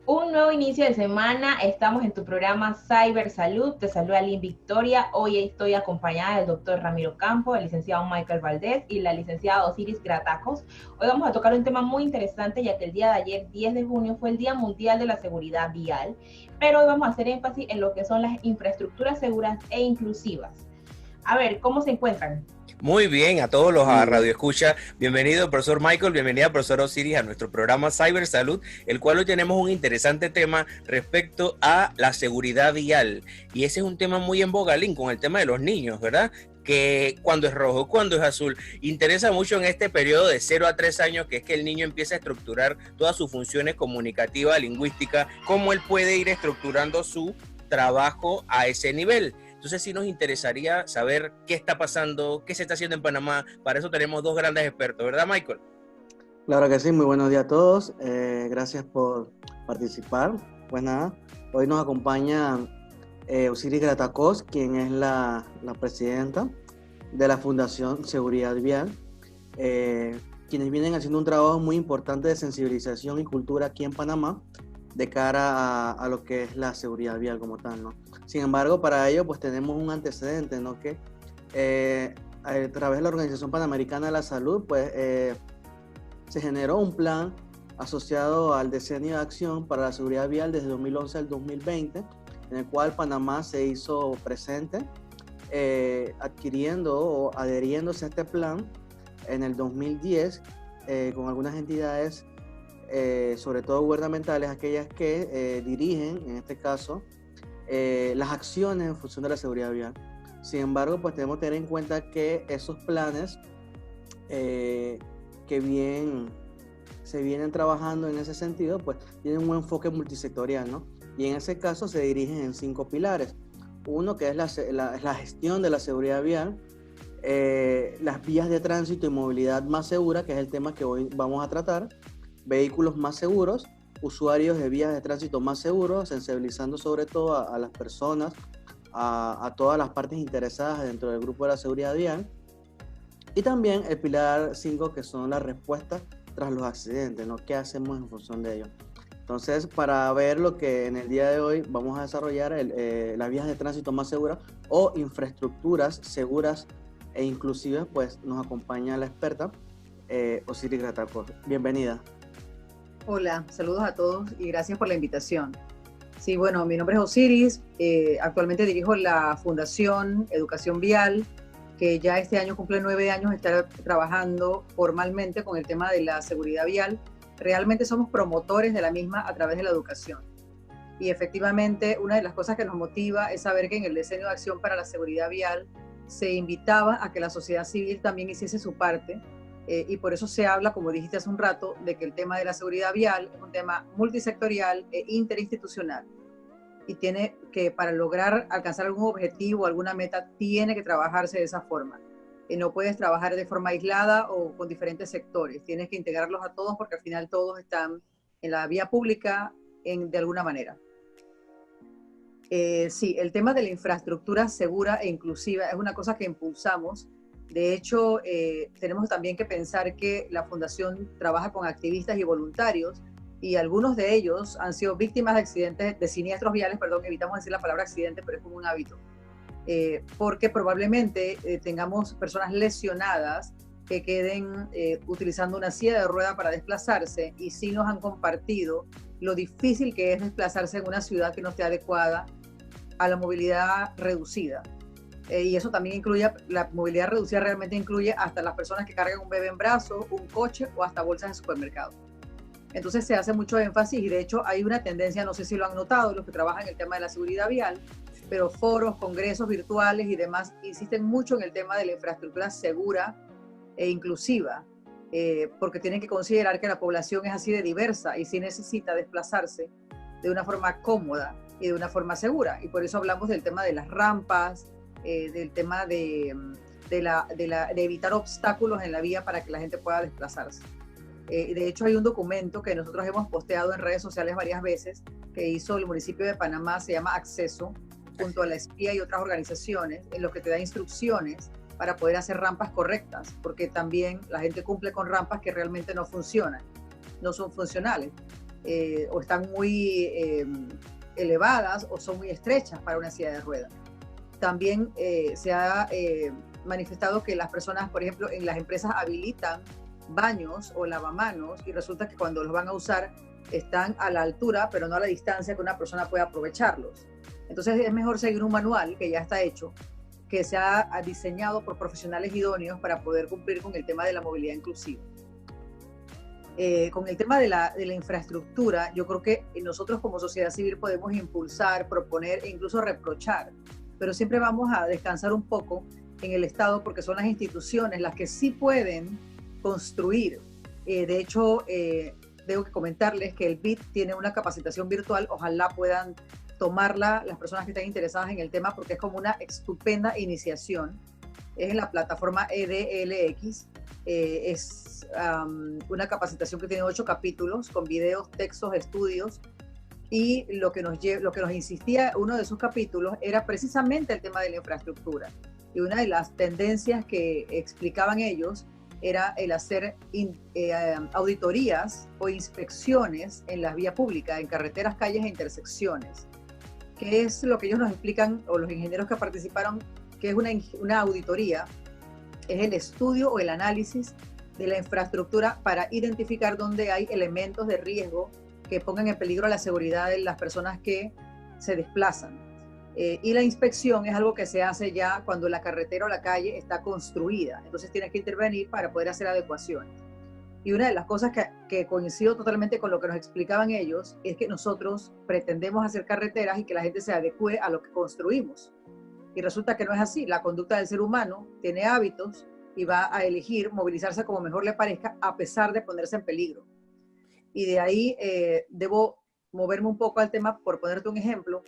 Un nuevo inicio de semana, estamos en tu programa Cyber Salud, te saluda Lynn Victoria, hoy estoy acompañada del doctor Ramiro Campo, el licenciado Michael Valdés y la licenciada Osiris Gratacos. Hoy vamos a tocar un tema muy interesante ya que el día de ayer, 10 de junio, fue el Día Mundial de la Seguridad Vial, pero hoy vamos a hacer énfasis en lo que son las infraestructuras seguras e inclusivas. A ver, ¿cómo se encuentran? Muy bien, a todos los a Muy Radio bien. Escucha, bienvenido profesor Michael, bienvenida profesor Osiris a nuestro programa Cyber Salud, el cual hoy tenemos un interesante tema respecto a la seguridad vial. Y ese es un tema muy en boga, Lynn, con el tema de los niños, ¿verdad? Que cuando es rojo, cuando es azul, interesa mucho en este periodo de 0 a 3 años, que es que el niño empieza a estructurar todas sus funciones comunicativas, lingüísticas, cómo él puede ir estructurando su trabajo a ese nivel. Entonces sí nos interesaría saber qué está pasando, qué se está haciendo en Panamá. Para eso tenemos dos grandes expertos, ¿verdad, Michael? Claro que sí, muy buenos días a todos. Gracias por participar. Pues nada, hoy nos acompaña Osiris Gratacos, quien es la presidenta de la Fundación Seguridad Vial, quienes vienen haciendo un trabajo muy importante de sensibilización y cultura aquí en Panamá de cara a lo que es la seguridad vial como tal, ¿no? Sin embargo, para ello pues tenemos un antecedente, ¿no? Que a través de la Organización Panamericana de la Salud pues se generó un plan asociado al Decenio de Acción para la Seguridad Vial desde 2011 al 2020, en el cual Panamá se hizo presente, adquiriendo o adheriéndose a este plan en el 2010 con algunas entidades, sobre todo gubernamentales, aquellas que dirigen, en este caso, las acciones en función de la seguridad vial. Sin embargo, pues tenemos que tener en cuenta que esos planes que bien se vienen trabajando en ese sentido, pues tienen un enfoque multisectorial, ¿no? Y en ese caso se dirigen en 5 pilares. Uno que es la gestión de la seguridad vial, las vías de tránsito y movilidad más segura, que es el tema que hoy vamos a tratar, vehículos más seguros, usuarios de vías de tránsito más seguros, sensibilizando sobre todo a las personas, a todas las partes interesadas dentro del grupo de la seguridad vial. Y también el pilar 5, que son las respuestas tras los accidentes, ¿no? ¿Qué hacemos en función de ello? Entonces, para ver lo que en el día de hoy vamos a desarrollar, las vías de tránsito más seguras o infraestructuras seguras e inclusivas, pues nos acompaña la experta Osiris Gratacos. Bienvenida. Hola, saludos a todos y gracias por la invitación. Sí, bueno, mi nombre es Osiris, actualmente dirijo la Fundación Educación Vial, que ya este año cumple 9 años de estar trabajando formalmente con el tema de la seguridad vial. Realmente somos promotores de la misma a través de la educación. Y efectivamente, una de las cosas que nos motiva es saber que en el Decenio de Acción para la Seguridad Vial se invitaba a que la sociedad civil también hiciese su parte, y por eso se habla, como dijiste hace un rato, de que el tema de la seguridad vial es un tema multisectorial e interinstitucional. Y tiene que, para lograr alcanzar algún objetivo, alguna meta, tiene que trabajarse de esa forma. No puedes trabajar de forma aislada o con diferentes sectores. Tienes que integrarlos a todos porque al final todos están en la vía pública de alguna manera. Sí, el tema de la infraestructura segura e inclusiva es una cosa que impulsamos. De hecho, tenemos también que pensar que la Fundación trabaja con activistas y voluntarios, y algunos de ellos han sido víctimas de accidentes, de siniestros viales, perdón, evitamos decir la palabra accidente, pero es como un hábito, porque probablemente tengamos personas lesionadas que queden utilizando una silla de rueda para desplazarse, y sí nos han compartido lo difícil que es desplazarse en una ciudad que no esté adecuada a la movilidad reducida. Y eso también incluye, la movilidad reducida realmente incluye hasta las personas que cargan un bebé en brazos, un coche o hasta bolsas de supermercado. Entonces se hace mucho énfasis, y de hecho hay una tendencia, no sé si lo han notado los que trabajan en el tema de la seguridad vial, pero foros, congresos virtuales y demás insisten mucho en el tema de la infraestructura segura e inclusiva, porque tienen que considerar que la población es así de diversa y sí necesita desplazarse de una forma cómoda y de una forma segura. Y por eso hablamos del tema de las rampas, del tema de evitar obstáculos en la vía para que la gente pueda desplazarse. De hecho, hay un documento que nosotros hemos posteado en redes sociales varias veces, que hizo el municipio de Panamá, se llama Acceso, junto a la espía y otras organizaciones, en lo que te da instrucciones para poder hacer rampas correctas, porque también la gente cumple con rampas que realmente no funcionan, no son funcionales. o están muy elevadas o son muy estrechas para una silla de ruedas. También se ha manifestado que las personas, por ejemplo, en las empresas habilitan baños o lavamanos y resulta que cuando los van a usar están a la altura, pero no a la distancia que una persona pueda aprovecharlos. Entonces es mejor seguir un manual que ya está hecho, que se ha diseñado por profesionales idóneos para poder cumplir con el tema de la movilidad inclusiva. Con el tema de la infraestructura, yo creo que nosotros como sociedad civil podemos impulsar, proponer e incluso reprochar, pero siempre vamos a descansar un poco en el Estado porque son las instituciones las que sí pueden construir. De hecho, debo que comentarles que el BID tiene una capacitación virtual, ojalá puedan tomarla las personas que están interesadas en el tema porque es como una estupenda iniciación. Es en la plataforma EDLX, es una capacitación que tiene 8 capítulos con videos, textos, estudios, y lo que nos insistía uno de sus capítulos era precisamente el tema de la infraestructura. Y una de las tendencias que explicaban ellos era el hacer auditorías o inspecciones en la vía pública, en carreteras, calles e intersecciones. ¿Qué es lo que ellos nos explican, o los ingenieros que participaron, que es una auditoría? Es el estudio o el análisis de la infraestructura para identificar dónde hay elementos de riesgo que pongan en peligro la seguridad de las personas que se desplazan. Y la inspección es algo que se hace ya cuando la carretera o la calle está construida. Entonces tienes que intervenir para poder hacer adecuaciones. Y una de las cosas que coincido totalmente con lo que nos explicaban ellos es que nosotros pretendemos hacer carreteras y que la gente se adecue a lo que construimos. Y resulta que no es así. La conducta del ser humano tiene hábitos y va a elegir movilizarse como mejor le parezca a pesar de ponerse en peligro. Y de ahí debo moverme un poco al tema por ponerte un ejemplo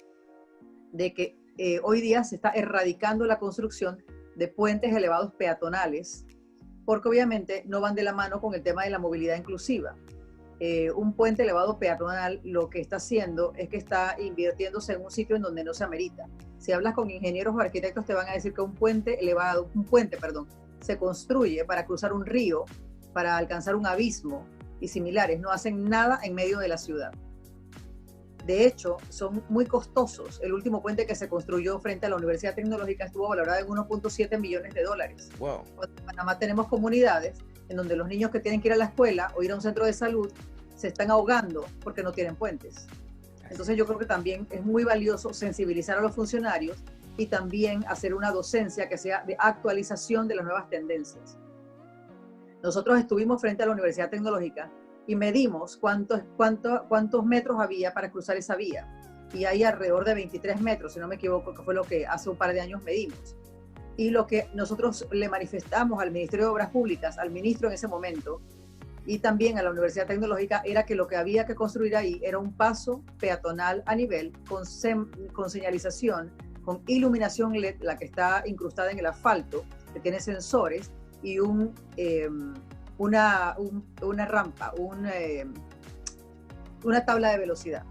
de que hoy día se está erradicando la construcción de puentes elevados peatonales porque obviamente no van de la mano con el tema de la movilidad inclusiva. Un puente elevado peatonal lo que está haciendo es que está invirtiéndose en un sitio en donde no se amerita. Si hablas con ingenieros o arquitectos te van a decir que un puente, se construye para cruzar un río, para alcanzar un abismo y similares. No hacen nada en medio de la ciudad. De hecho, son muy costosos. El último puente que se construyó frente a la Universidad Tecnológica estuvo valorado en $1.7 millones. Wow. En Panamá tenemos comunidades en donde los niños que tienen que ir a la escuela o ir a un centro de salud se están ahogando porque no tienen puentes. Entonces yo creo que también es muy valioso sensibilizar a los funcionarios y también hacer una docencia que sea de actualización de las nuevas tendencias. Nosotros estuvimos frente a la Universidad Tecnológica y medimos cuántos metros había para cruzar esa vía. Y hay alrededor de 23 metros, si no me equivoco, que fue lo que hace un par de años medimos. Y lo que nosotros le manifestamos al Ministerio de Obras Públicas, al ministro en ese momento, y también a la Universidad Tecnológica, era que lo que había que construir ahí era un paso peatonal a nivel, con señalización, con iluminación LED, la que está incrustada en el asfalto, que tiene sensores, y una rampa, una tabla de velocidad.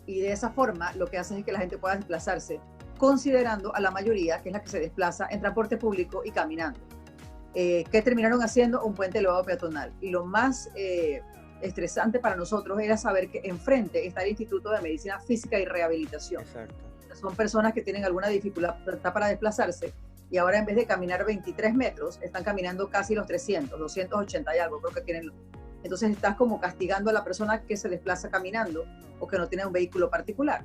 Y de esa forma lo que hace es que la gente pueda desplazarse, considerando a la mayoría, que es la que se desplaza en transporte público y caminando. ¿Qué terminaron haciendo? Un puente elevado peatonal. Y lo más estresante para nosotros era saber que enfrente está el Instituto de Medicina Física y Rehabilitación. Exacto. Son personas que tienen alguna dificultad para desplazarse y ahora en vez de caminar 23 metros, están caminando casi los 300, 280 y algo, creo que tienen. Entonces estás como castigando a la persona que se desplaza caminando o que no tiene un vehículo particular.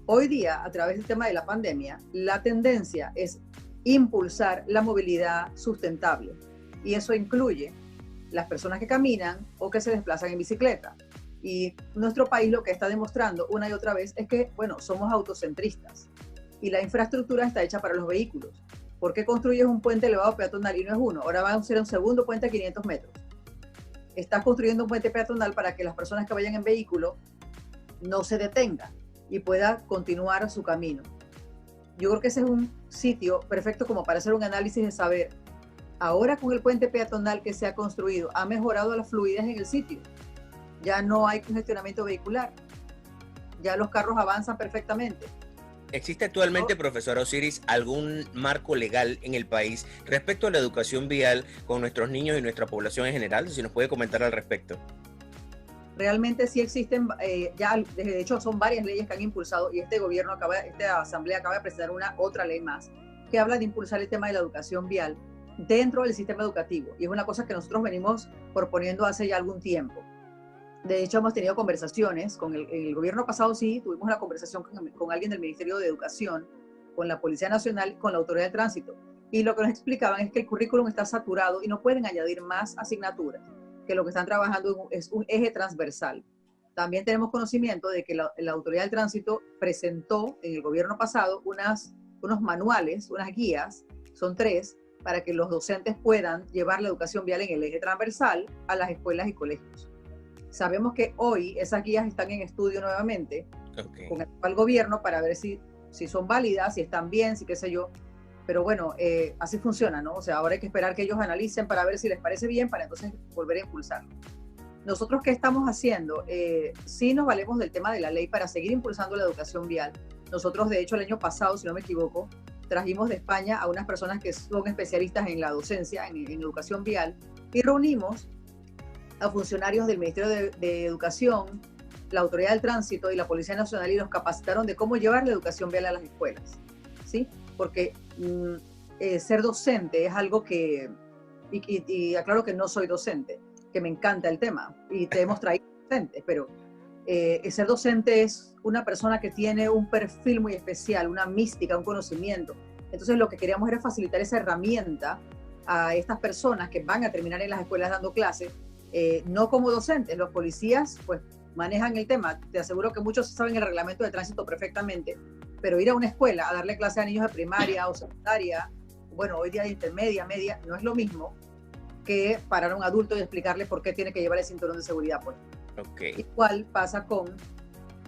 Hoy día, a través del tema de la pandemia, la tendencia es impulsar la movilidad sustentable. Y eso incluye las personas que caminan o que se desplazan en bicicleta. Y nuestro país lo que está demostrando una y otra vez es que, bueno, somos autocentristas. Y la infraestructura está hecha para los vehículos. ¿Por qué construyes un puente elevado peatonal y no es uno? Ahora va a ser un segundo puente a 500 metros. Estás construyendo un puente peatonal para que las personas que vayan en vehículo no se detengan y puedan continuar su camino. Yo creo que ese es un sitio perfecto como para hacer un análisis de saber, ahora con el puente peatonal que se ha construido, ha mejorado la fluidez en el sitio. Ya no hay congestionamiento vehicular. Ya los carros avanzan perfectamente. ¿Existe actualmente, profesora Osiris, algún marco legal en el país respecto a la educación vial con nuestros niños y nuestra población en general? Si nos puede comentar al respecto. realmente sí existen, ya de hecho son varias leyes que han impulsado y este gobierno esta asamblea acaba de presentar otra ley más que habla de impulsar el tema de la educación vial dentro del sistema educativo. Y es una cosa que nosotros venimos proponiendo hace ya algún tiempo. De hecho, hemos tenido conversaciones con el gobierno pasado, sí, tuvimos una conversación con alguien del Ministerio de Educación, con la Policía Nacional, con la Autoridad de Tránsito. Y lo que nos explicaban es que el currículum está saturado y no pueden añadir más asignaturas, que lo que están trabajando es un eje transversal. También tenemos conocimiento de que la Autoridad del Tránsito presentó en el gobierno pasado unos manuales, unas guías, son 3, para que los docentes puedan llevar la educación vial en el eje transversal a las escuelas y colegios. Sabemos que hoy esas guías están en estudio nuevamente con el actual gobierno para ver si son válidas, si están bien, si qué sé yo. Pero bueno, así funciona, ¿no? O sea, ahora hay que esperar que ellos analicen para ver si les parece bien, para entonces volver a impulsarlo. Nosotros, ¿qué estamos haciendo? Sí nos valemos del tema de la ley para seguir impulsando la educación vial. Nosotros, de hecho, el año pasado, si no me equivoco, trajimos de España a unas personas que son especialistas en la docencia, en educación vial, y reunimos a funcionarios del Ministerio de Educación, la Autoridad del Tránsito y la Policía Nacional y los capacitaron de cómo llevar la educación vial a las escuelas, ¿sí? Porque ser docente es algo que, y aclaro que no soy docente, que me encanta el tema y te hemos traído docentes, pero ser docente es una persona que tiene un perfil muy especial, una mística, un conocimiento. Entonces lo que queríamos era facilitar esa herramienta a estas personas que van a terminar en las escuelas dando clases, no como docentes. Los policías pues manejan el tema, te aseguro que muchos saben el reglamento de tránsito perfectamente, pero ir a una escuela a darle clase a niños de primaria o secundaria, bueno, hoy día de intermedia, media, no es lo mismo que parar a un adulto y explicarle por qué tiene que llevar el cinturón de seguridad puesto. Igual pasa con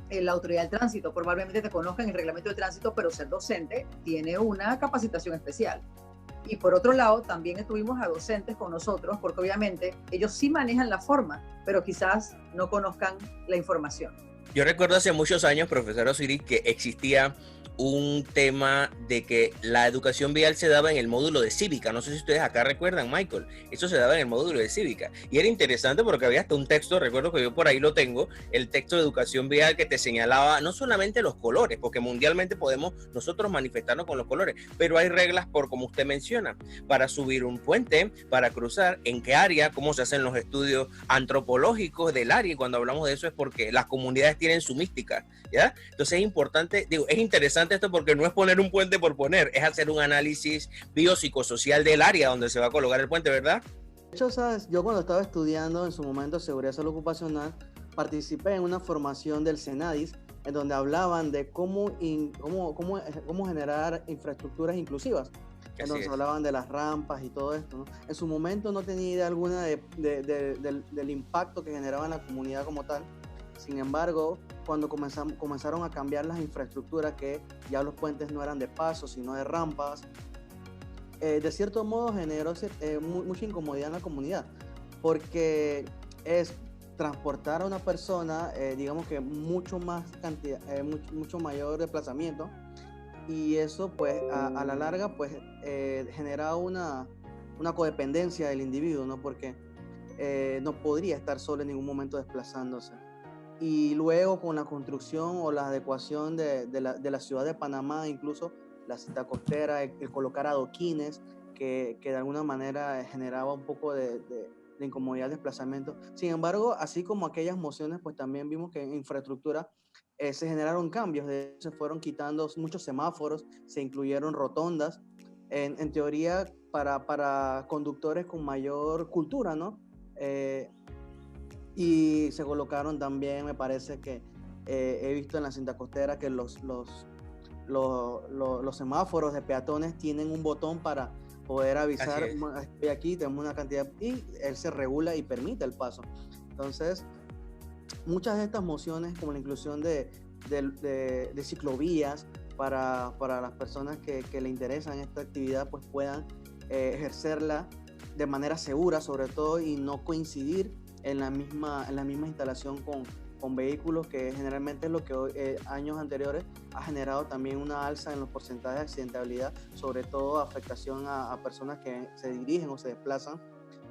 la Autoridad del Tránsito. Probablemente te conozcan el reglamento de tránsito, pero ser docente tiene una capacitación especial. Y por otro lado, también tuvimos a docentes con nosotros, porque obviamente ellos sí manejan la forma, pero quizás no conozcan la información. Yo recuerdo hace muchos años, profesor Osiris, que existía un tema de que la educación vial se daba en el módulo de cívica. No sé si ustedes acá recuerdan, Michael. Eso se daba en el módulo de cívica. Y era interesante porque había hasta un texto, recuerdo que yo por ahí lo tengo, el texto de educación vial que te señalaba no solamente los colores, porque mundialmente podemos nosotros manifestarnos con los colores, pero hay reglas por, como usted menciona, para subir un puente, para cruzar, en qué área, cómo se hacen los estudios antropológicos del área. Y cuando hablamos de eso es porque las comunidades tienen su mística, ¿ya? Entonces es importante, digo, es interesante esto porque no es poner un puente por poner, es hacer un análisis biopsicosocial del área donde se va a colocar el puente, ¿verdad? De hecho, ¿sabes? Yo cuando estaba estudiando en su momento seguridad y salud ocupacional, participé en una formación del CENADIS en donde hablaban de cómo generar infraestructuras inclusivas. En donde se hablaban de las rampas y todo esto, ¿no? En su momento no tenía idea alguna del impacto que generaba en la comunidad como tal. Sin embargo, cuando comenzaron a cambiar las infraestructuras, que ya los puentes no eran de paso, sino de rampas, de cierto modo generó mucha incomodidad en la comunidad, porque es transportar a una persona, digamos que mucho mayor desplazamiento, y eso pues a la larga pues genera una codependencia del individuo, ¿no? Porque no podría estar solo en ningún momento desplazándose. Y luego con la construcción o la adecuación de la ciudad de Panamá, incluso la cinta costera, el colocar adoquines que de alguna manera generaba un poco de incomodidad, desplazamiento. Sin embargo, así como aquellas mociones, pues también vimos que en infraestructura se generaron cambios, se fueron quitando muchos semáforos, se incluyeron rotondas, en teoría para conductores con mayor cultura, ¿no? Y se colocaron también, me parece que he visto en la cinta costera que los semáforos de peatones tienen un botón para poder avisar, estoy aquí, tenemos una cantidad, y él se regula y permite el paso. Entonces, muchas de estas mociones, como la inclusión de ciclovías para las personas que le interesan esta actividad, pues puedan ejercerla de manera segura, sobre todo, y no coincidir en la misma instalación con vehículos, que generalmente es lo que años anteriores ha generado también una alza en los porcentajes de accidentabilidad, sobre todo afectación a personas que se dirigen o se desplazan,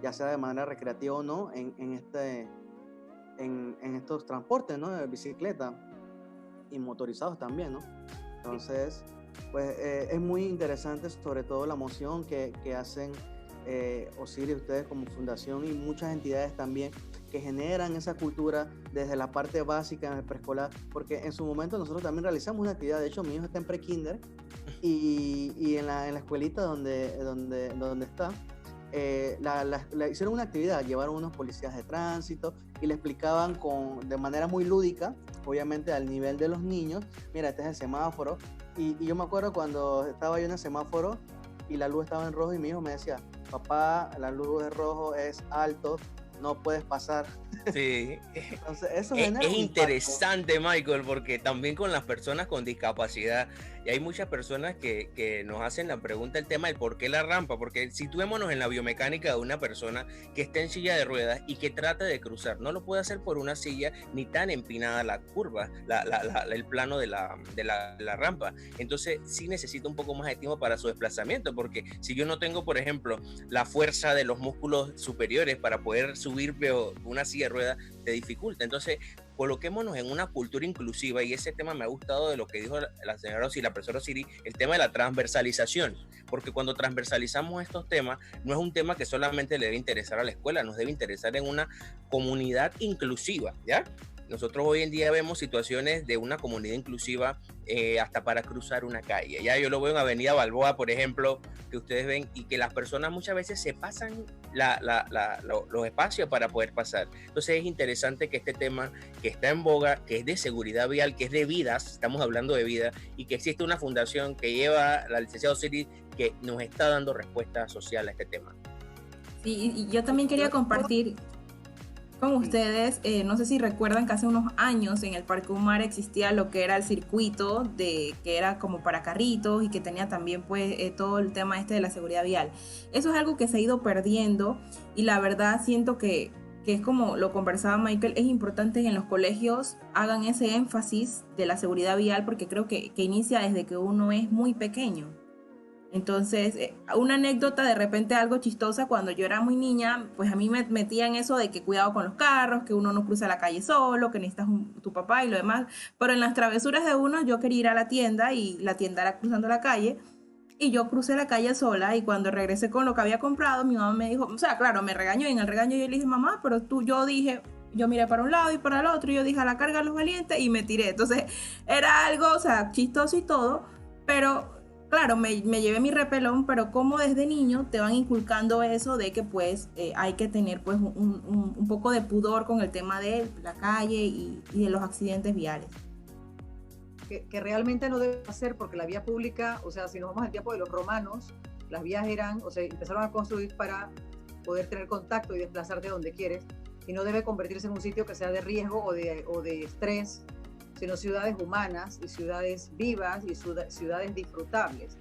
ya sea de manera recreativa o no, en en estos transportes, ¿no? De bicicleta y motorizados también, ¿no? Entonces, pues es muy interesante, sobre todo la moción que hacen Osiris, ustedes como fundación y muchas entidades también, que generan esa cultura desde la parte básica en el preescolar, porque en su momento nosotros también realizamos una actividad. De hecho, mi hijo está en prekinder y en la escuelita donde está, le hicieron una actividad, llevaron unos policías de tránsito y le explicaban de manera muy lúdica, obviamente al nivel de los niños, mira, este es el semáforo, y yo me acuerdo cuando estaba yo en el semáforo y la luz estaba en rojo y mi hijo me decía, papá, la luz de rojo es alto, no puedes pasar. Sí. Entonces, eso es interesante, impacto. Michael, porque también con las personas con discapacidad, y hay muchas personas que nos hacen la pregunta, el tema del por qué la rampa, porque situémonos en la biomecánica de una persona que está en silla de ruedas y que trata de cruzar, no lo puede hacer por una silla ni tan empinada la curva, el plano de la rampa. Entonces sí necesita un poco más de tiempo para su desplazamiento, porque si yo no tengo, por ejemplo, la fuerza de los músculos superiores para poder subirme una silla de ruedas, te dificulta. Entonces, coloquémonos en una cultura inclusiva, y ese tema me ha gustado de lo que dijo la señora Osiris, la profesora Osiris, el tema de la transversalización, porque cuando transversalizamos estos temas, no es un tema que solamente le debe interesar a la escuela, nos debe interesar en una comunidad inclusiva, ¿ya? Nosotros hoy en día vemos situaciones de una comunidad inclusiva hasta para cruzar una calle. Ya yo lo veo en Avenida Balboa, por ejemplo, que ustedes ven, y que las personas muchas veces se pasan los espacios para poder pasar. Entonces es interesante que este tema que está en boga, que es de seguridad vial, que es de vidas, estamos hablando de vida, y que existe una fundación que lleva la licenciada Osiris, que nos está dando respuesta social a este tema. Sí, y yo también quería compartir con ustedes, no sé si recuerdan que hace unos años en el Parque Umar existía lo que era el circuito que era como para carritos y que tenía también pues todo el tema de la seguridad vial. Eso es algo que se ha ido perdiendo, y la verdad siento que es como lo conversaba Michael, es importante que en los colegios hagan ese énfasis de la seguridad vial, porque creo que inicia desde que uno es muy pequeño. Entonces, una anécdota de repente algo chistosa, cuando yo era muy niña, pues a mí me metían eso de que cuidado con los carros, que uno no cruza la calle solo, que necesitas tu papá y lo demás, pero en las travesuras de uno yo quería ir a la tienda y la tienda era cruzando la calle, y yo crucé la calle sola, y cuando regresé con lo que había comprado, mi mamá me dijo, o sea, claro, me regañó, y en el regaño yo le dije, mamá, pero yo miré para un lado y para el otro, y yo dije, a la carga los valientes, y me tiré. Entonces, era algo, o sea, chistoso y todo, pero claro, me llevé mi repelón, pero como desde niño te van inculcando eso de que pues hay que tener pues un poco de pudor con el tema de la calle y de los accidentes viales. Que realmente no debe ser, porque la vía pública, o sea, si nos vamos al tiempo de los romanos, las vías empezaron a construir para poder tener contacto y desplazarte donde quieres, y no debe convertirse en un sitio que sea de riesgo o de estrés, sino ciudades humanas y ciudades vivas y ciudades disfrutables.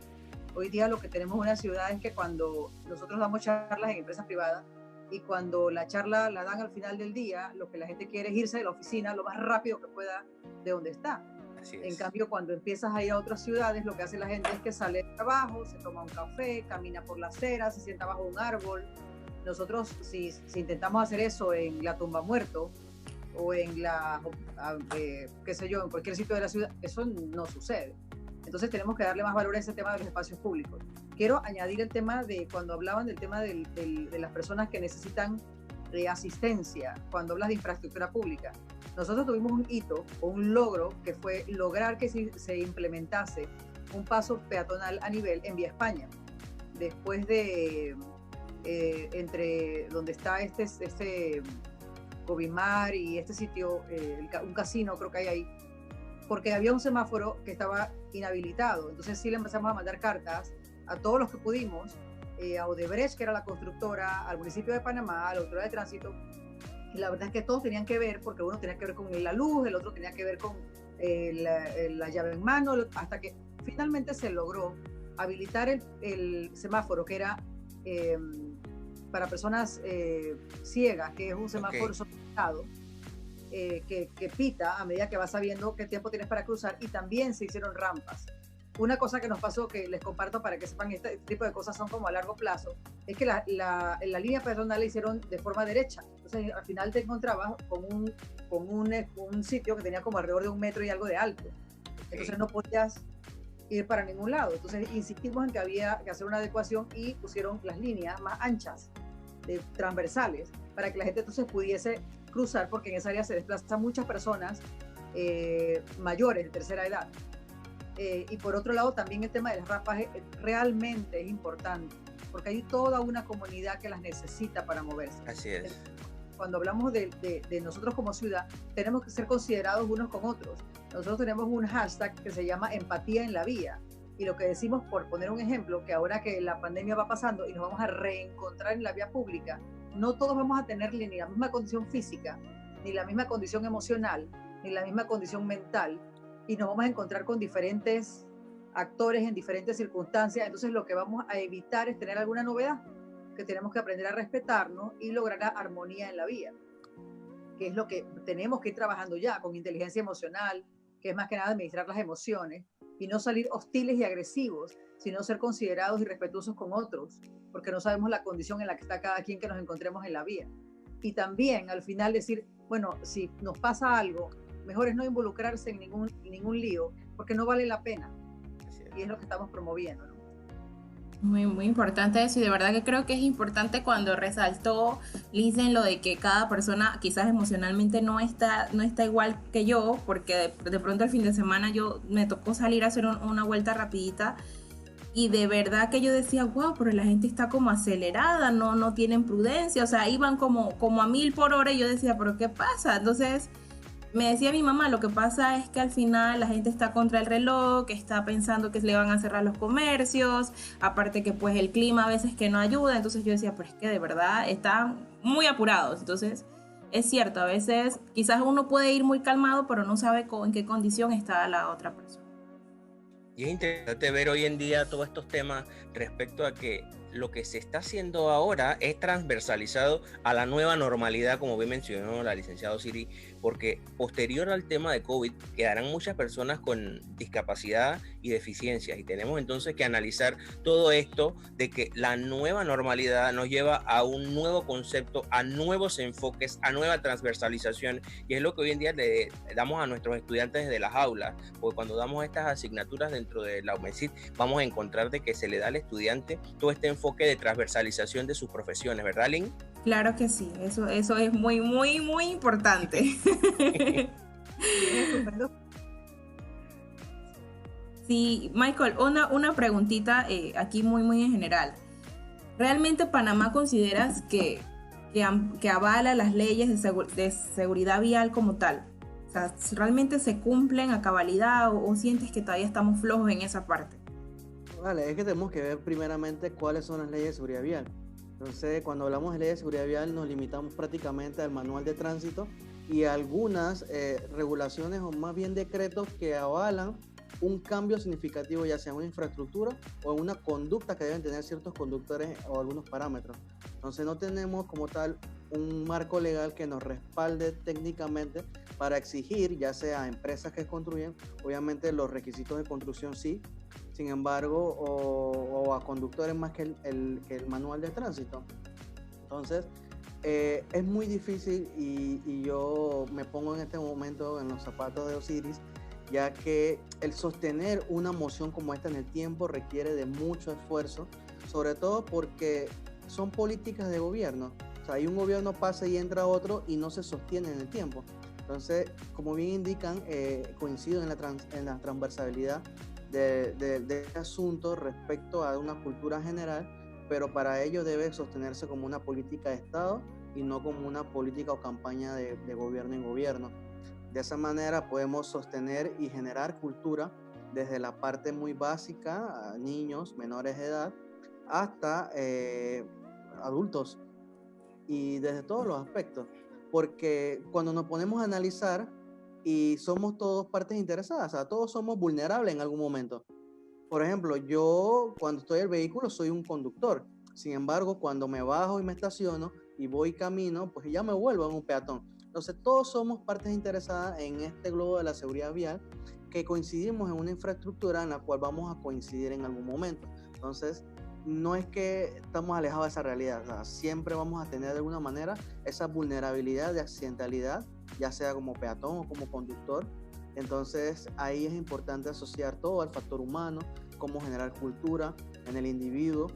Hoy día lo que tenemos en una ciudad es que cuando nosotros damos charlas en empresas privadas, y cuando la charla la dan al final del día, lo que la gente quiere es irse de la oficina lo más rápido que pueda de donde está. En cambio, cuando empiezas a ir a otras ciudades, lo que hace la gente es que sale de trabajo, se toma un café, camina por la acera, se sienta bajo un árbol. Nosotros, si intentamos hacer eso en la Tumba Muerto, o en qué sé yo, en cualquier sitio de la ciudad, eso no sucede. Entonces tenemos que darle más valor a ese tema de los espacios públicos. Quiero añadir el tema de cuando hablaban del tema de las personas que necesitan asistencia, cuando hablas de infraestructura pública. Nosotros tuvimos un hito o un logro, que fue lograr que se implementase un paso peatonal a nivel en Vía España. Después de entre donde está este Covimar y este sitio, un casino creo que hay ahí, porque había un semáforo que estaba inhabilitado. Entonces sí le empezamos a mandar cartas a todos los que pudimos, a Odebrecht, que era la constructora, al municipio de Panamá, a la autoridad de tránsito, y la verdad es que todos tenían que ver, porque uno tenía que ver con la luz, el otro tenía que ver con la llave en mano, hasta que finalmente se logró habilitar el semáforo, que era para personas ciegas, que es un semáforo solicitado, que pita a medida que vas sabiendo qué tiempo tienes para cruzar, y también se hicieron rampas. una cosa que nos pasó, que les comparto para que sepan, este tipo de cosas son como a largo plazo, es que la línea peatonal la hicieron de forma derecha. Entonces, al final te encontrabas con un sitio que tenía como alrededor de 1 metro y algo de alto. Entonces, no podías ir para ningún lado. Entonces, insistimos en que había que hacer una adecuación y pusieron las líneas más anchas, transversales, para que la gente entonces pudiese cruzar, porque en esa área se desplazan muchas personas mayores de tercera edad. Y por otro lado, también el tema de las rampas realmente es importante, porque hay toda una comunidad que las necesita para moverse. Así es. Cuando hablamos de nosotros como ciudad, tenemos que ser considerados unos con otros. Nosotros tenemos un hashtag que se llama empatía en la vía. Y lo que decimos, por poner un ejemplo, que ahora que la pandemia va pasando y nos vamos a reencontrar en la vía pública, no todos vamos a tener ni la misma condición física, ni la misma condición emocional, ni la misma condición mental, y nos vamos a encontrar con diferentes actores en diferentes circunstancias. Entonces lo que vamos a evitar es tener alguna novedad, que tenemos que aprender a respetarnos y lograr la armonía en la vía, que es lo que tenemos que ir trabajando ya con inteligencia emocional, que es más que nada administrar las emociones y no salir hostiles y agresivos, sino ser considerados y respetuosos con otros, porque no sabemos la condición en la que está cada quien que nos encontremos en la vía. Y también al final decir, bueno, si nos pasa algo, mejor es no involucrarse en ningún lío, porque no vale la pena. Y es lo que estamos promoviendo, ¿no? Muy, muy importante eso, y de verdad que creo que es importante cuando resaltó Lindsay lo de que cada persona quizás emocionalmente no está igual que yo, porque de pronto el fin de semana me tocó salir a hacer una vuelta rapidita, y de verdad que yo decía, wow, pero la gente está como acelerada, no tienen prudencia, o sea, iban como a 1000 por hora, y yo decía, pero ¿qué pasa? Entonces me decía mi mamá, lo que pasa es que al final la gente está contra el reloj, que está pensando que le van a cerrar los comercios, aparte que pues el clima a veces que no ayuda. Entonces yo decía, pero es que de verdad están muy apurados. Entonces es cierto, a veces quizás uno puede ir muy calmado, pero no sabe en qué condición está la otra persona. Y es interesante ver hoy en día todos estos temas respecto a que lo que se está haciendo ahora es transversalizado a la nueva normalidad, como bien mencionó la licenciada Osiris, porque posterior al tema de COVID quedarán muchas personas con discapacidad y deficiencias, y tenemos entonces que analizar todo esto de que la nueva normalidad nos lleva a un nuevo concepto, a nuevos enfoques, a nueva transversalización, y es lo que hoy en día le damos a nuestros estudiantes desde las aulas, porque cuando damos estas asignaturas dentro de la UMESIT vamos a encontrar de que se le da al estudiante todo este enfoque de transversalización de sus profesiones, ¿verdad, Lynn? Claro que sí, eso es muy, muy, muy importante. Sí, Michael, una preguntita aquí muy, muy en general. ¿Realmente Panamá consideras que avala las leyes de seguridad vial como tal? O sea, ¿realmente se cumplen a cabalidad o sientes que todavía estamos flojos en esa parte? Vale, es que tenemos que ver primeramente cuáles son las leyes de seguridad vial. Entonces, cuando hablamos de leyes de seguridad vial, nos limitamos prácticamente al manual de tránsito y a algunas regulaciones o más bien decretos que avalan un cambio significativo, ya sea en una infraestructura o en una conducta que deben tener ciertos conductores o algunos parámetros. Entonces, no tenemos como tal un marco legal que nos respalde técnicamente para exigir, ya sea a empresas que construyen, obviamente los requisitos de construcción sí, sin embargo, o a conductores más que el manual de tránsito. Entonces, es muy difícil y yo me pongo en este momento en los zapatos de Osiris, ya que el sostener una moción como esta en el tiempo requiere de mucho esfuerzo, sobre todo porque son políticas de gobierno. O sea, hay un gobierno pasa y entra otro y no se sostiene en el tiempo. Entonces, como bien indican, coincido en la transversalidad de este asunto respecto a una cultura general, pero para ello debe sostenerse como una política de Estado y no como una política o campaña de gobierno en gobierno. De esa manera podemos sostener y generar cultura desde la parte muy básica, a niños, menores de edad, hasta adultos, y desde todos los aspectos, porque cuando nos ponemos a analizar y somos todos partes interesadas, o sea, todos somos vulnerables en algún momento. Por ejemplo, yo cuando estoy en el vehículo soy un conductor, sin embargo, cuando me bajo y me estaciono y voy camino, pues ya me vuelvo en un peatón. Entonces, todos somos partes interesadas en este globo de la seguridad vial que coincidimos en una infraestructura en la cual vamos a coincidir en algún momento. Entonces, no es que estamos alejados de esa realidad, o sea, siempre vamos a tener de alguna manera esa vulnerabilidad de accidentalidad, ya sea como peatón o como conductor. Entonces, ahí es importante asociar todo al factor humano, cómo generar cultura en el individuo,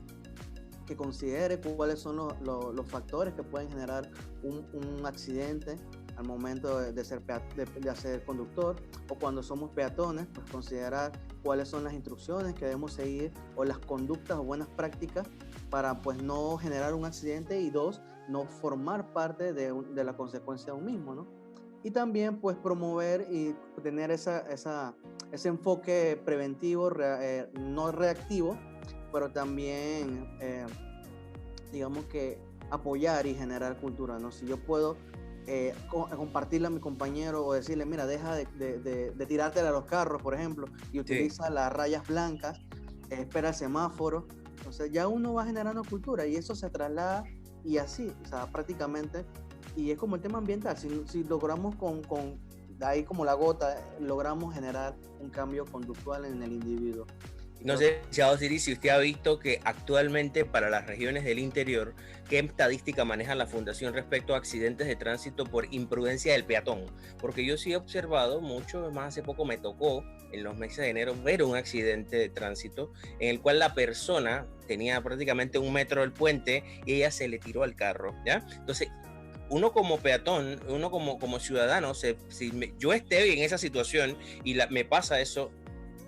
que considere cuáles son los factores que pueden generar un accidente al momento de ser conductor, o cuando somos peatones, pues considerar cuáles son las instrucciones que debemos seguir o las conductas o buenas prácticas para pues no generar un accidente y dos, no formar parte de la consecuencia de un mismo, ¿no? Y también pues promover y tener ese enfoque preventivo, no reactivo, pero también digamos que apoyar y generar cultura, ¿no? Si yo puedo compartirle a mi compañero o decirle, mira, deja de tirarte a los carros, por ejemplo, y utiliza las rayas blancas, espera el semáforo, entonces ya uno va generando cultura y eso se traslada y así, o sea, prácticamente, y es como el tema ambiental, si logramos con ahí como la gota, logramos generar un cambio conductual en el individuo. No sé, licenciado Osiris, si usted ha visto que actualmente para las regiones del interior, ¿qué estadística maneja la Fundación respecto a accidentes de tránsito por imprudencia del peatón? Porque yo sí he observado mucho, más hace poco me tocó en los meses de enero ver un accidente de tránsito en el cual la persona tenía prácticamente 1 metro del puente y ella se le tiró al carro, ¿ya? Entonces, uno como peatón, uno como ciudadano, si yo esté en esa situación y me pasa eso,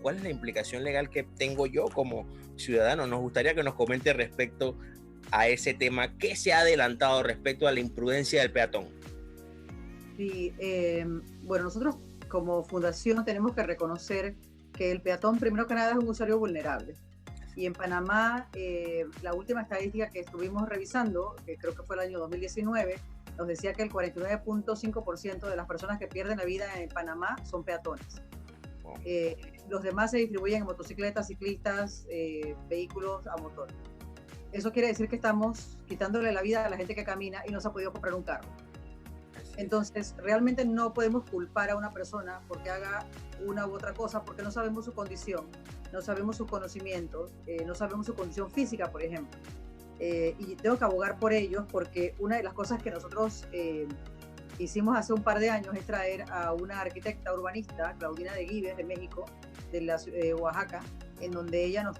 ¿cuál es la implicación legal que tengo yo como ciudadano? Nos gustaría que nos comente respecto a ese tema. ¿Qué se ha adelantado respecto a la imprudencia del peatón? Sí, bueno, nosotros como fundación tenemos que reconocer que el peatón, primero que nada, es un usuario vulnerable. Y en Panamá, la última estadística que estuvimos revisando, que creo que fue el año 2019, nos decía que el 49.5% de las personas que pierden la vida en Panamá son peatones. Los demás se distribuyen en motocicletas, ciclistas, vehículos a motor. Eso quiere decir que estamos quitándole la vida a la gente que camina y no se ha podido comprar un carro. Entonces, realmente no podemos culpar a una persona porque haga una u otra cosa, porque no sabemos su condición, no sabemos sus conocimientos, no sabemos su condición física, por ejemplo. Y tengo que abogar por ellos porque una de las cosas que nosotros hicimos hace un par de años es traer a una arquitecta urbanista, Claudina de Guives, de México, de Oaxaca, en donde ella nos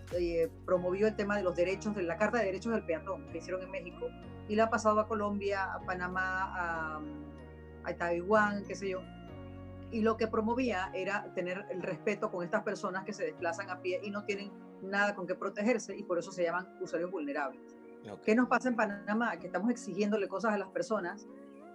promovió el tema de los derechos, de la Carta de Derechos del Peatón, que hicieron en México, y la ha pasado a Colombia, a Panamá, a Taiwán, qué sé yo. Y lo que promovía era tener el respeto con estas personas que se desplazan a pie y no tienen nada con qué protegerse, y por eso se llaman usuarios vulnerables. Okay. ¿Qué nos pasa en Panamá? Que estamos exigiéndole cosas a las personas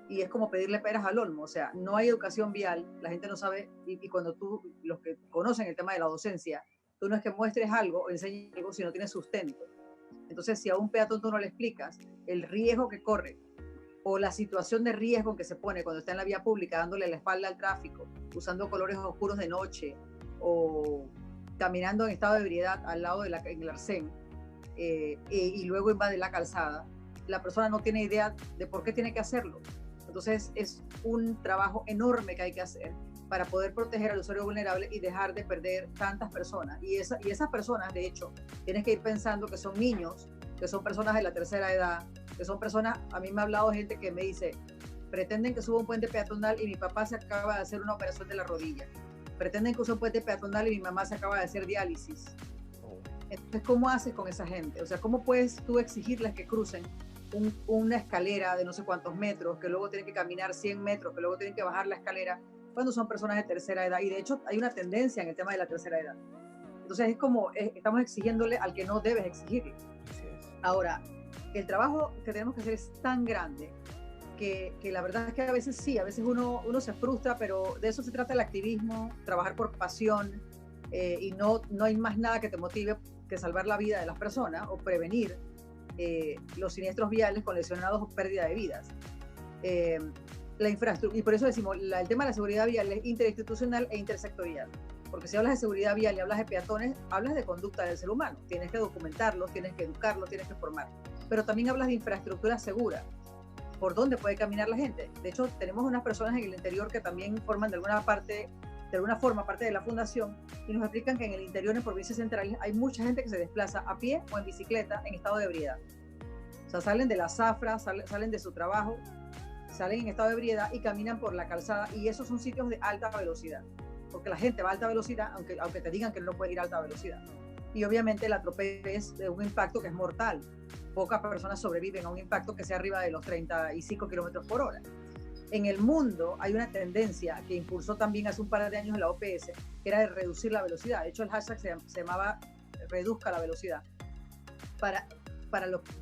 y es como pedirle peras al olmo, o sea, no hay educación vial, la gente no sabe, y cuando tú, los que conocen el tema de la docencia, tú no es que muestres algo o enseñes algo si no tienes sustento. Entonces, si a un peatón tú no le explicas el riesgo que corre o la situación de riesgo en que se pone cuando está en la vía pública, dándole la espalda al tráfico, usando colores oscuros de noche o caminando en estado de ebriedad al lado en el arcén, y luego invade la calzada, la persona no tiene idea de por qué tiene que hacerlo. Entonces es un trabajo enorme que hay que hacer para poder proteger al usuario vulnerable y dejar de perder tantas personas. Y esas personas, de hecho, tienes que ir pensando que son niños, que son personas de la tercera edad, que son personas, a mí me ha hablado gente que me dice, pretenden que suba un puente peatonal y mi papá se acaba de hacer una operación de la rodilla. Pretenden que use un puente peatonal y mi mamá se acaba de hacer diálisis. Entonces, ¿cómo haces con esa gente? O sea, ¿cómo puedes tú exigirles que crucen una escalera de no sé cuántos metros, que luego tienen que caminar 100 metros, que luego tienen que bajar la escalera, cuando son personas de tercera edad? Y de hecho hay una tendencia en el tema de la tercera edad. Entonces es como, estamos exigiéndole al que no debes exigirle. Ahora, el trabajo que tenemos que hacer es tan grande que la verdad es que a veces sí, a veces uno se frustra, pero de eso se trata el activismo, trabajar por pasión, y no hay más nada que te motive que salvar la vida de las personas o prevenir los siniestros viales con lesionados o pérdida de vidas. La infraestructura, y por eso decimos, el tema de la seguridad vial es interinstitucional e intersectorial, porque si hablas de seguridad vial y hablas de peatones, hablas de conducta del ser humano, tienes que documentarlo, tienes que educarlo, tienes que formar, pero también hablas de infraestructura segura, por dónde puede caminar la gente. De hecho, tenemos unas personas en el interior que también forman de alguna parte de alguna forma parte de la fundación, y nos explican que en el interior, en provincias centrales, hay mucha gente que se desplaza a pie o en bicicleta en estado de ebriedad. O sea, salen de la zafra, salen de su trabajo, salen en estado de ebriedad y caminan por la calzada, y esos son sitios de alta velocidad, porque la gente va a alta velocidad, aunque te digan que no puede ir a alta velocidad. Y obviamente el atropello es de un impacto que es mortal. Pocas personas sobreviven a un impacto que sea arriba de los 35 kilómetros por hora. En el mundo hay una tendencia que impulsó también hace un par de años la OPS, que era de reducir la velocidad. De hecho, el hashtag se llamaba reduzca la velocidad,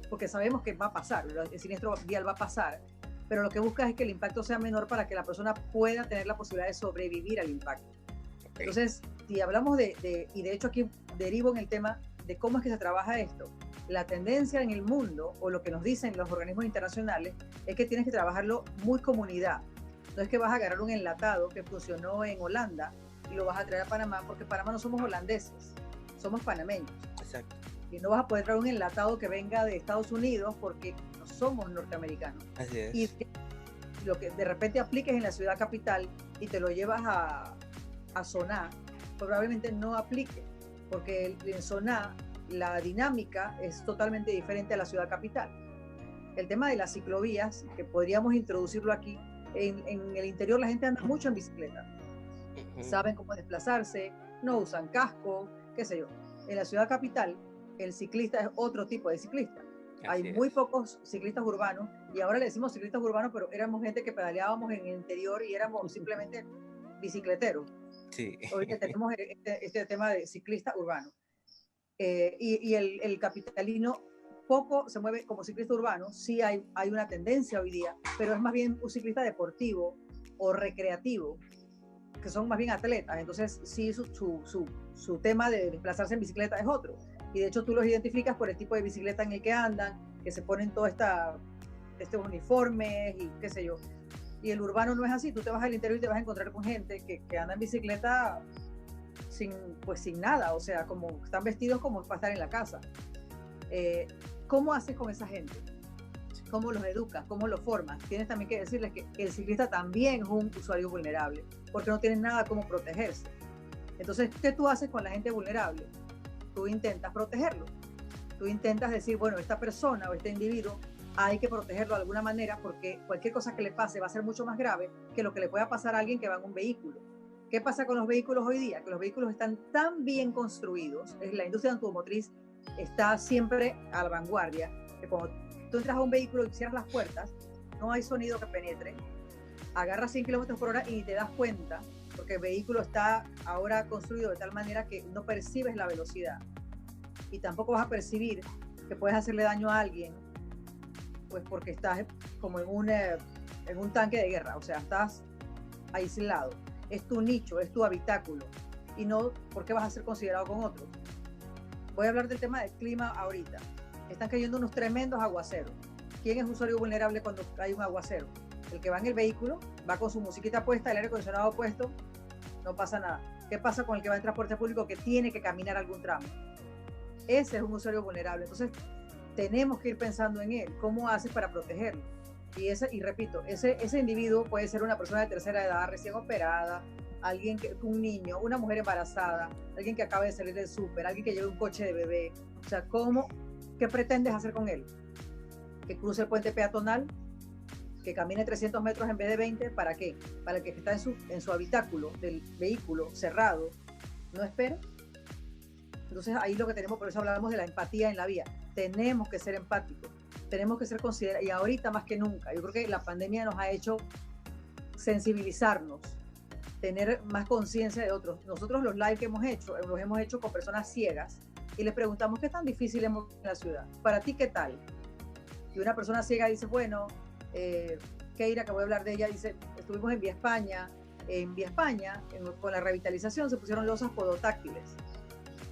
porque sabemos que va a pasar, el siniestro vial va a pasar, pero lo que busca es que el impacto sea menor para que la persona pueda tener la posibilidad de sobrevivir al impacto. Okay. Entonces, si hablamos y de hecho aquí derivo en el tema de cómo es que se trabaja esto, la tendencia en el mundo, o lo que nos dicen los organismos internacionales, es que tienes que trabajarlo muy comunidad. No es que vas a agarrar un enlatado que funcionó en Holanda y lo vas a traer a Panamá, porque Panamá no somos holandeses, somos panameños. Exacto. Y no vas a poder traer un enlatado que venga de Estados Unidos porque no somos norteamericanos. Así es. Y lo que de repente apliques en la ciudad capital y te lo llevas a Soná, probablemente no aplique, porque en Soná la dinámica es totalmente diferente a la ciudad capital. El tema de las ciclovías, que podríamos introducirlo aquí, en el interior la gente anda mucho en bicicleta. Saben cómo desplazarse, no usan casco, qué sé yo. En la ciudad capital, el ciclista es otro tipo de ciclista. Hay muy pocos ciclistas urbanos, y ahora le decimos ciclistas urbanos, pero éramos gente que pedaleábamos en el interior y éramos simplemente bicicleteros. Sí. Hoy tenemos este tema de ciclista urbano. Y el capitalino poco se mueve como ciclista urbano. Sí hay una tendencia hoy día, pero es más bien un ciclista deportivo o recreativo, que son más bien atletas. Entonces sí, su tema de desplazarse en bicicleta es otro, y de hecho tú los identificas por el tipo de bicicleta en el que andan, que se ponen todos estos uniformes y qué sé yo. Y el urbano no es así. Tú te vas al interior y te vas a encontrar con gente que anda en bicicleta sin nada, o sea, como están vestidos como para estar en la casa. ¿Cómo haces con esa gente? ¿Cómo los educas? ¿Cómo los formas? Tienes también que decirles que el ciclista también es un usuario vulnerable, porque no tiene nada como protegerse. Entonces, ¿qué tú haces con la gente vulnerable? Tú intentas protegerlo. Tú intentas decir, bueno, esta persona o este individuo hay que protegerlo de alguna manera, porque cualquier cosa que le pase va a ser mucho más grave que lo que le pueda pasar a alguien que va en un vehículo. ¿Qué pasa con los vehículos hoy día? Que los vehículos están tan bien construidos, la industria automotriz está siempre a la vanguardia, que cuando tú entras a un vehículo y cierras las puertas, no hay sonido que penetre, agarras 100 kilómetros por hora y te das cuenta, porque el vehículo está ahora construido de tal manera que no percibes la velocidad, y tampoco vas a percibir que puedes hacerle daño a alguien, pues porque estás como en un tanque de guerra, o sea, estás aislado. Es tu nicho, es tu habitáculo, y no porque vas a ser considerado con otros. Voy a hablar del tema del clima ahorita. Están cayendo unos tremendos aguaceros. ¿Quién es usuario vulnerable cuando hay un aguacero? El que va en el vehículo, va con su musiquita puesta, el aire acondicionado puesto, no pasa nada. ¿Qué pasa con el que va en transporte público que tiene que caminar algún tramo? Ese es un usuario vulnerable. Entonces, tenemos que ir pensando en él. ¿Cómo haces para protegerlo? Y repito, ese individuo puede ser una persona de tercera edad, recién operada, un niño, una mujer embarazada, alguien que acaba de salir del súper, alguien que lleve un coche de bebé. O sea, ¿qué pretendes hacer con él? ¿Que cruce el puente peatonal? ¿Que camine 300 metros en vez de 20? ¿Para qué? Para que está en su habitáculo del vehículo cerrado, ¿no espera? Entonces ahí lo que tenemos, por eso hablamos de la empatía en la vía. Tenemos que ser empáticos, tenemos que ser considerados, y ahorita más que nunca. Yo creo que la pandemia nos ha hecho sensibilizarnos, tener más conciencia de otros. Nosotros los live que hemos hecho, los hemos hecho con personas ciegas, y les preguntamos qué tan difícil es en la ciudad. Para ti, ¿qué tal? Y una persona ciega dice, bueno, Keira, que voy a hablar de ella, dice, estuvimos en Vía España. En Vía España, con la revitalización, se pusieron losas podotáctiles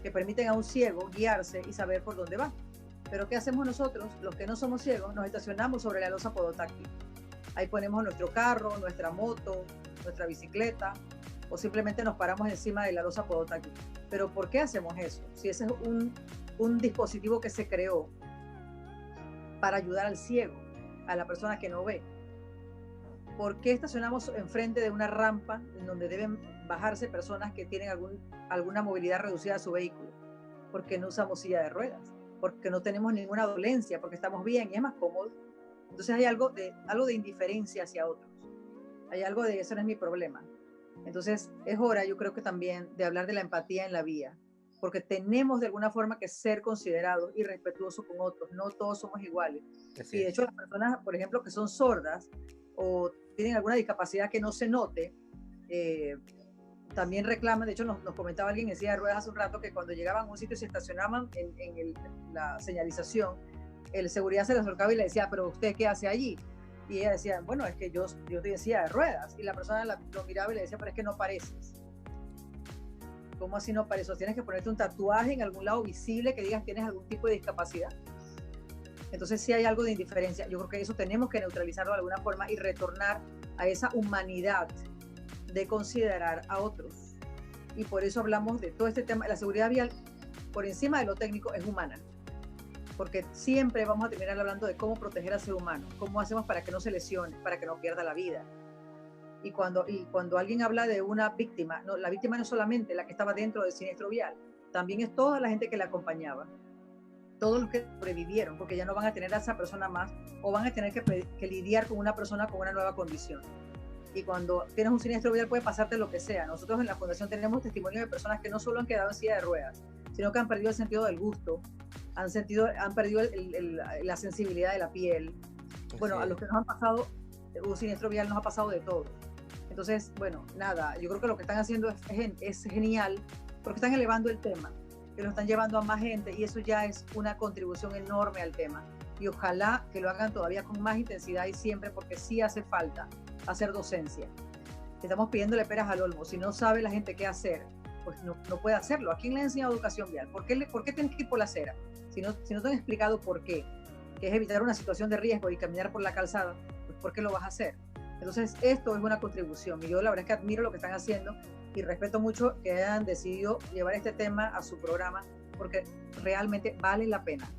que permiten a un ciego guiarse y saber por dónde va. Pero ¿qué hacemos nosotros? Los que no somos ciegos, nos estacionamos sobre la losa podotáctil. Ahí ponemos nuestro carro, nuestra moto, nuestra bicicleta, o simplemente nos paramos encima de la losa podotáctil. Pero ¿por qué hacemos eso? Si ese es un dispositivo que se creó para ayudar al ciego, a la persona que no ve. ¿por qué estacionamos enfrente de una rampa en donde deben bajarse personas que tienen alguna movilidad reducida a su vehículo? Porque no usamos silla de ruedas, porque no tenemos ninguna dolencia, porque estamos bien y es más cómodo. Entonces hay algo de indiferencia hacia otros. Hay algo de eso no es mi problema. Entonces es hora, yo creo que también, de hablar de la empatía en la vía, porque tenemos de alguna forma que ser considerados y respetuosos con otros. No todos somos iguales. Así y de hecho las personas, por ejemplo, que son sordas o tienen alguna discapacidad que no se note, también reclaman. De hecho nos comentaba alguien en silla de ruedas hace un rato que cuando llegaban a un sitio y se estacionaban en la señalización, el seguridad se le acercaba y le decía, pero ¿usted qué hace allí? Y ella decía, bueno, es que yo estoy en silla de ruedas. Y la persona lo miraba y le decía, pero es que no pareces. ¿Cómo así no pareces? ¿Tienes que ponerte un tatuaje en algún lado visible que digas tienes algún tipo de discapacidad? Entonces sí hay algo de indiferencia. Yo creo que eso tenemos que neutralizarlo de alguna forma y retornar a esa humanidad de considerar a otros. Y por eso hablamos de todo este tema. La seguridad vial, por encima de lo técnico, es humana. Porque siempre vamos a terminar hablando de cómo proteger al ser humano, cómo hacemos para que no se lesione, para que no pierda la vida. Y cuando alguien habla de una víctima, no, la víctima no es solamente la que estaba dentro del siniestro vial, también es toda la gente que la acompañaba, todos los que sobrevivieron, porque ya no van a tener a esa persona más o van a tener que lidiar con una persona con una nueva condición. Y cuando tienes un siniestro vial puede pasarte lo que sea. Nosotros en la Fundación tenemos testimonios de personas que no solo han quedado en silla de ruedas, sino que han perdido el sentido del gusto, han perdido la sensibilidad de la piel. Bueno, a los que nos han pasado un siniestro vial nos ha pasado de todo. Entonces, bueno, nada, yo creo que lo que están haciendo es genial, porque están elevando el tema, que lo están llevando a más gente, y eso ya es una contribución enorme al tema. Y ojalá que lo hagan todavía con más intensidad y siempre, porque sí hace falta hacer docencia. Estamos pidiéndole peras al olmo. Si no sabe la gente qué hacer, pues no puede hacerlo. ¿A quién le han enseñado educación vial? ¿Por qué tienes que ir por la acera? Si no te han explicado por qué, que es evitar una situación de riesgo y caminar por la calzada, pues ¿por qué lo vas a hacer? Entonces, esto es una contribución y yo la verdad es que admiro lo que están haciendo y respeto mucho que hayan decidido llevar este tema a su programa porque realmente vale la pena.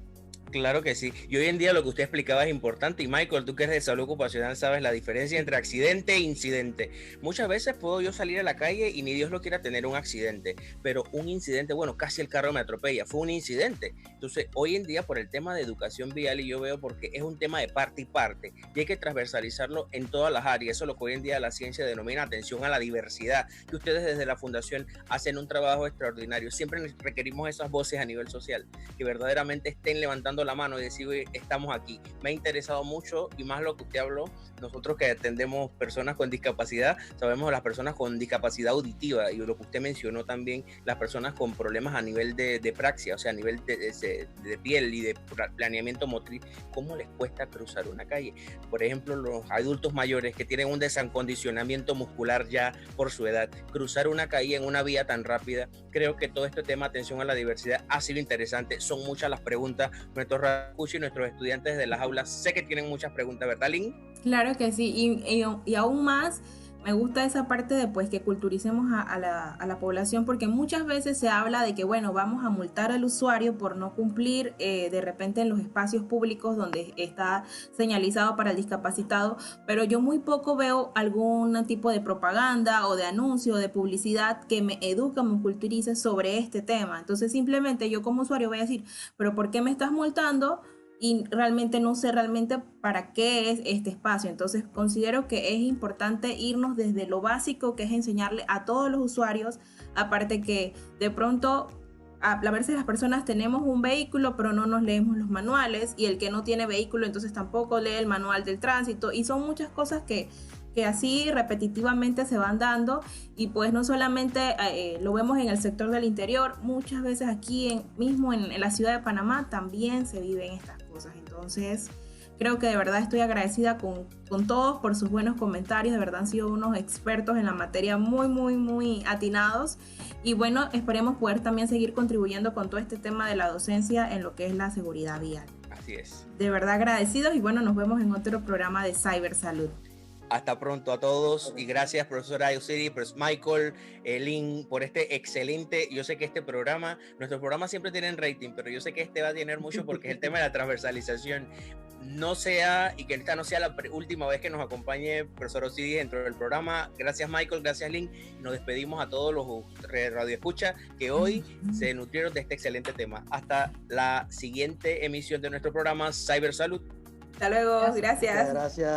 Claro que sí. Y hoy en día lo que usted explicaba es importante. Y Michael, tú que eres de salud ocupacional, sabes la diferencia entre accidente e incidente. Muchas veces puedo yo salir a la calle y ni Dios lo quiera tener un accidente. Pero un incidente, bueno, casi el carro me atropella. Fue un incidente. Entonces, hoy en día por el tema de educación vial, y yo veo porque es un tema de parte y parte. Y hay que transversalizarlo en todas las áreas. Eso es lo que hoy en día la ciencia denomina atención a la diversidad. Que ustedes desde la Fundación hacen un trabajo extraordinario. Siempre requerimos esas voces a nivel social. Que verdaderamente estén levantando la mano y decir, estamos aquí. Me ha interesado mucho y más lo que usted habló. Nosotros que atendemos personas con discapacidad, sabemos las personas con discapacidad auditiva y lo que usted mencionó también, las personas con problemas a nivel de praxia, o sea, a nivel de piel y de planeamiento motriz, cómo les cuesta cruzar una calle. Por ejemplo, los adultos mayores que tienen un desacondicionamiento muscular ya por su edad, cruzar una calle en una vía tan rápida. Creo que todo este tema, atención a la diversidad, ha sido interesante. Son muchas las preguntas. Nuestros y nuestros estudiantes de las aulas sé que tienen muchas preguntas, ¿verdad, Lynn? Claro que sí, y aún más me gusta esa parte de pues que culturicemos a la población, porque muchas veces se habla de que bueno, vamos a multar al usuario por no cumplir de repente en los espacios públicos donde está señalizado para el discapacitado, pero yo muy poco veo algún tipo de propaganda o de anuncio, de publicidad que me eduque, me culturice sobre este tema. Entonces simplemente yo como usuario voy a decir, pero ¿por qué me estás multando? Y realmente no sé realmente para qué es este espacio. Entonces considero que es importante irnos desde lo básico, que es enseñarle a todos los usuarios, aparte que de pronto a veces las personas tenemos un vehículo pero no nos leemos los manuales, y el que no tiene vehículo entonces tampoco lee el manual del tránsito, y son muchas cosas que así repetitivamente se van dando, y pues no solamente lo vemos en el sector del interior, muchas veces aquí mismo en la ciudad de Panamá también se viven estas cosas. Entonces creo que de verdad estoy agradecida con todos por sus buenos comentarios, de verdad han sido unos expertos en la materia muy atinados, y bueno, esperemos poder también seguir contribuyendo con todo este tema de la docencia en lo que es la seguridad vial. Así es. De verdad agradecidos, y bueno, nos vemos en otro programa de Cybersalud. Hasta pronto a todos y gracias profesora Osiris, Michael, Lynn, por este excelente, yo sé que este programa, nuestros programas siempre tienen rating, pero yo sé que este va a tener mucho porque es el tema de la transversalización. No sea, y que esta no sea la última vez que nos acompañe profesor Osiris dentro del programa. Gracias Michael, gracias Lynn. Nos despedimos a todos los radioescuchas que hoy se nutrieron de este excelente tema. Hasta la siguiente emisión de nuestro programa Cyber Salud. Hasta luego, gracias. Gracias.